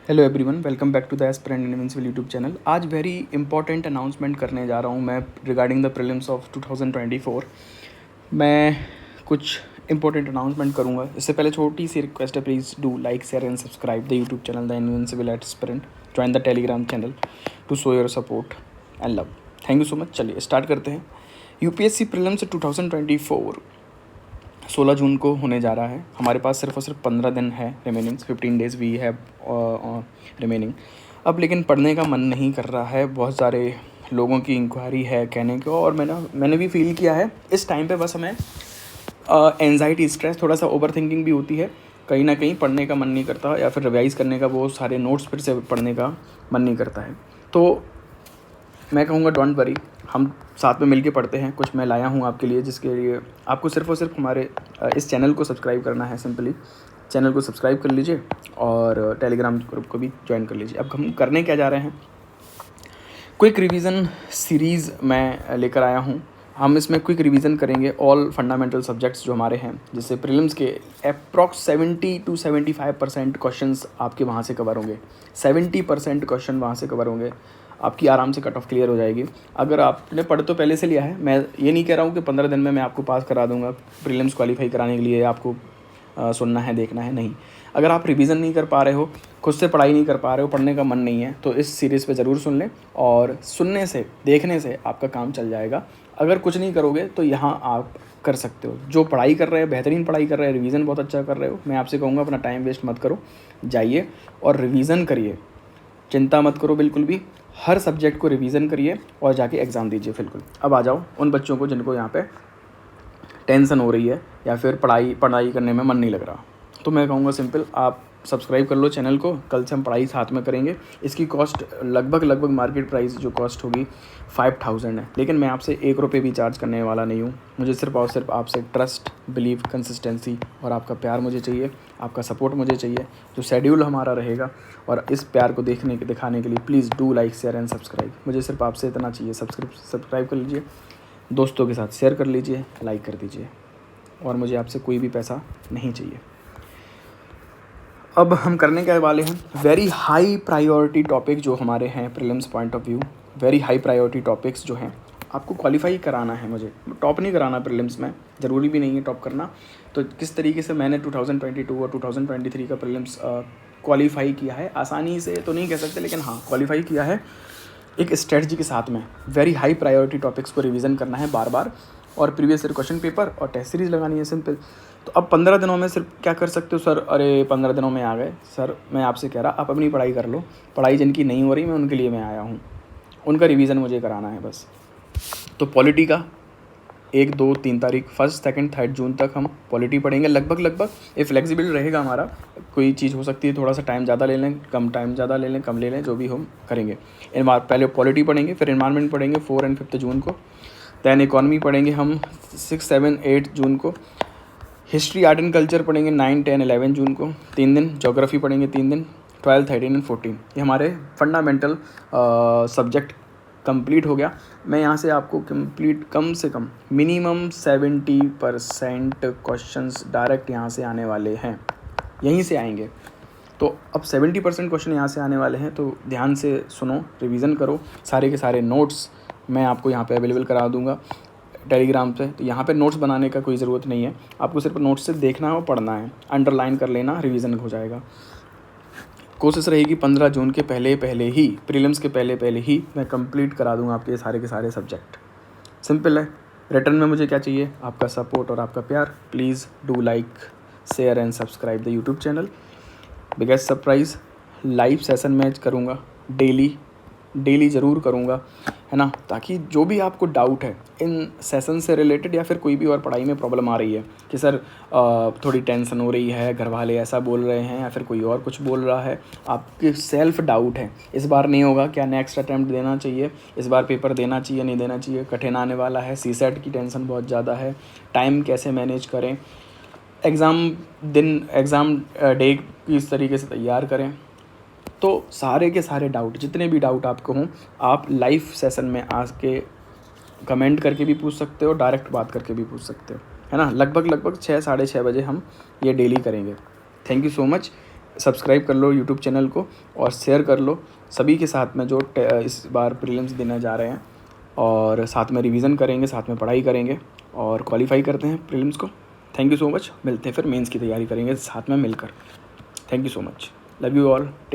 Hello everyone, welcome back to the aspirant invincible YouTube channel. आज very important announcement करने जा रहा हूँ मैं रिगार्डिंग द प्रीलिम्स ऑफ 2024। मैं कुछ इंपॉर्टेंट अनाउंसमेंट करूँगा। इससे पहले छोटी सी रिक्वेस्ट है, please do like share and subscribe the YouTube channel the invincible aspirant. Join the Telegram channel to show your support and love. Thank you so much. चलिए start करते हैं। यूपीएससी प्रीलिम्स 2024 16 जून को होने जा रहा है। हमारे पास सिर्फ और सिर्फ 15 दिन है remaining, 15 days we have remaining. अब लेकिन पढ़ने का मन नहीं कर रहा है। बहुत सारे लोगों की इंक्वायरी है कहने को, और मैंने भी फील किया है इस टाइम पे बस हमें एंजाइटी, स्ट्रेस, थोड़ा सा ओवर थिंकिंग भी होती है। कहीं ना कहीं पढ़ने का मन नहीं करता, या फिर रिवाइज़ करने का, वो सारे नोट्स फिर से पढ़ने का मन नहीं करता है। तो मैं कहूँगा डोंट वरी, हम साथ में मिलके पढ़ते हैं। कुछ मैं लाया हूँ आपके लिए, जिसके लिए आपको सिर्फ और सिर्फ हमारे इस चैनल को सब्सक्राइब करना है। सिंपली चैनल को सब्सक्राइब कर लीजिए और टेलीग्राम ग्रुप को भी ज्वाइन कर लीजिए। अब हम करने क्या जा रहे हैं, क्विक रिवीजन सीरीज़ मैं लेकर आया हूँ। हम इसमें क्विक रिवीजन करेंगे ऑल फंडामेंटल सब्जेक्ट्स जो हमारे हैं, जिससे प्रीलिम्स के अप्रॉक्स 70 to 75% क्वेश्चंस आपके वहाँ से कवर होंगे। 70% क्वेश्चन वहाँ से कवर होंगे, आपकी आराम से कट ऑफ क्लियर हो जाएगी। अगर आपने पढ़ तो पहले से लिया है, मैं ये नहीं कह रहा हूँ कि 15 दिन में मैं आपको पास करा दूंगा। प्रीलिम्स क्वालिफाई कराने के लिए आपको सुनना है, देखना है, नहीं। अगर आप रिवीजन नहीं कर पा रहे हो, खुद से पढ़ाई नहीं कर पा रहे हो, पढ़ने का मन नहीं है, तो इस सीरीज़ पे ज़रूर सुन लें। और सुनने से, देखने से आपका काम चल जाएगा। अगर कुछ नहीं करोगे तो यहाँ आप कर सकते हो। जो पढ़ाई कर रहे हैं, बेहतरीन पढ़ाई कर रहे हैं, रिवीजन बहुत अच्छा कर रहे हो, मैं आपसे कहूँगा अपना टाइम वेस्ट मत करो, जाइए और रिवीजन करिए। चिंता मत करो बिल्कुल भी, हर सब्जेक्ट को रिवीजन करिए और जाके एग्ज़ाम दीजिए। बिल्कुल। अब आ जाओ उन बच्चों को जिनको यहाँ पे टेंशन हो रही है या फिर पढ़ाई करने में मन नहीं लग रहा, तो मैं कहूँगा सिंपल, आप सब्सक्राइब कर लो चैनल को। कल से हम पढ़ाई साथ में करेंगे। इसकी कॉस्ट लगभग मार्केट प्राइस जो कॉस्ट होगी 5000 है, लेकिन मैं आपसे 1 रुपये भी चार्ज करने वाला नहीं हूँ। मुझे सिर्फ और सिर्फ आपसे ट्रस्ट, बिलीव, कंसिस्टेंसी और आपका प्यार मुझे चाहिए, आपका सपोर्ट मुझे चाहिए। जो शेड्यूल हमारा रहेगा, और इस प्यार को दिखाने के लिए please do like share and subscribe. मुझे सिर्फ आपसे इतना चाहिए, सब्सक्राइब कर लीजिए, दोस्तों के साथ शेयर कर लीजिए, लाइक कर दीजिए, और मुझे आपसे कोई भी पैसा नहीं चाहिए। अब हम करने के वाले हैं वेरी हाई प्रायोरिटी टॉपिक जो हमारे हैं prelims point of view. Very high priority topics जो हैं आपको क्वालिफाई कराना है। मुझे टॉप नहीं कराना प्रीलिम्स में, ज़रूरी भी नहीं है टॉप करना। तो किस तरीके से मैंने 2022 और 2023 का प्रीलिम्स क्वालिफाई किया है, आसानी से तो नहीं कह सकते, लेकिन हाँ क्वालिफाई किया है एक स्ट्रेटजी के साथ में। वेरी हाई प्रायोरिटी टॉपिक्स को रिवीजन करना है बार बार, और प्रीवियस ईयर क्वेश्चन पेपर और टेस्ट सीरीज़ लगानी है, सिंपल। तो अब 15 दिनों में सिर्फ क्या कर सकते हो सर? अरे 15 दिनों में आ गए सर, मैं आपसे कह रहा, आप अपनी पढ़ाई कर लो। पढ़ाई जिनकी नहीं हो रही, मैं उनके लिए मैं आया हूँ, उनका रिवीजन मुझे कराना है बस। तो पॉलिटी का 1, 2, 3 तारीख, 1, 2, 3 जून तक हम पॉलिटी पढ़ेंगे। लगभग ये फ्लेक्सिबल रहेगा हमारा, कोई चीज़ हो सकती है, थोड़ा सा टाइम ज़्यादा ले लें, कम टाइम ज़्यादा ले लें, कम ले लें, जो भी हम करेंगे। पहले पॉलिटी पढ़ेंगे, फिर एनवायरनमेंट पढ़ेंगे 4 और 5 जून को। दैन इकॉनमी पढ़ेंगे हम 6, 7, 8 जून को। हिस्ट्री, आर्ट एंड कल्चर पढ़ेंगे 9, 10, 11 जून को, 3 दिन। ज्योग्राफी पढ़ेंगे 3 दिन, 12, 13 एंड 14। ये हमारे फंडामेंटल सब्जेक्ट कंप्लीट हो गया। मैं यहाँ से आपको कंप्लीट, कम से कम मिनिमम 70% क्वेश्चंस डायरेक्ट यहाँ से आने वाले हैं, यहीं से आएंगे। तो अब 70% क्वेश्चन यहाँ से आने वाले हैं, तो ध्यान से सुनो, रिवीजन करो। सारे के सारे नोट्स मैं आपको यहाँ पे अवेलेबल करा दूँगा टेलीग्राम पे। तो यहाँ पे नोट्स बनाने का कोई ज़रूरत नहीं है, आपको सिर्फ नोट्स से देखना है और पढ़ना है, अंडरलाइन कर लेना, रिवीजन हो जाएगा। कोशिश रहेगी 15 जून के पहले ही, प्रीलिम्स के पहले ही मैं कंप्लीट करा दूँगा आपके सारे के सारे सब्जेक्ट। सिंपल है। रिटर्न में मुझे क्या चाहिए? आपका सपोर्ट और आपका प्यार। Please do like share and subscribe the YouTube channel. Biggest surprise, live session मैं करूँगा डेली ज़रूर करूँगा, है ना, ताकि जो भी आपको डाउट है इन सेशन से रिलेटेड, या फिर कोई भी और पढ़ाई में प्रॉब्लम आ रही है कि सर थोड़ी टेंशन हो रही है, घर वाले ऐसा बोल रहे हैं, या फिर कोई और कुछ बोल रहा है, आपके सेल्फ डाउट है, इस बार नहीं होगा, क्या नेक्स्ट अटैम्प्ट देना चाहिए, इस बार पेपर देना चाहिए, नहीं देना चाहिए, कठिन आने वाला है, सीसेट की टेंशन बहुत ज़्यादा है, टाइम कैसे मैनेज करें, एग्ज़ाम डे किस तरीके से तैयार करें, तो सारे के सारे डाउट, जितने भी डाउट आपको हों, आप लाइव सेशन में आके कमेंट करके भी पूछ सकते हो, डायरेक्ट बात करके भी पूछ सकते हो, है ना। लगभग 6, 6:30 बजे हम ये डेली करेंगे। Thank you so much. Subscribe कर लो यूट्यूब चैनल को और शेयर कर लो सभी के साथ में जो इस बार प्रीलिम्स देने जा रहे हैं, और साथ में रिवीजन करेंगे, साथ में पढ़ाई करेंगे और क्वालिफाई करते हैं प्रीलिम्स को। Thank you so much. मिलते हैं फिर मेंस की तैयारी करेंगे साथ में मिलकर। Thank you so much. Love you all.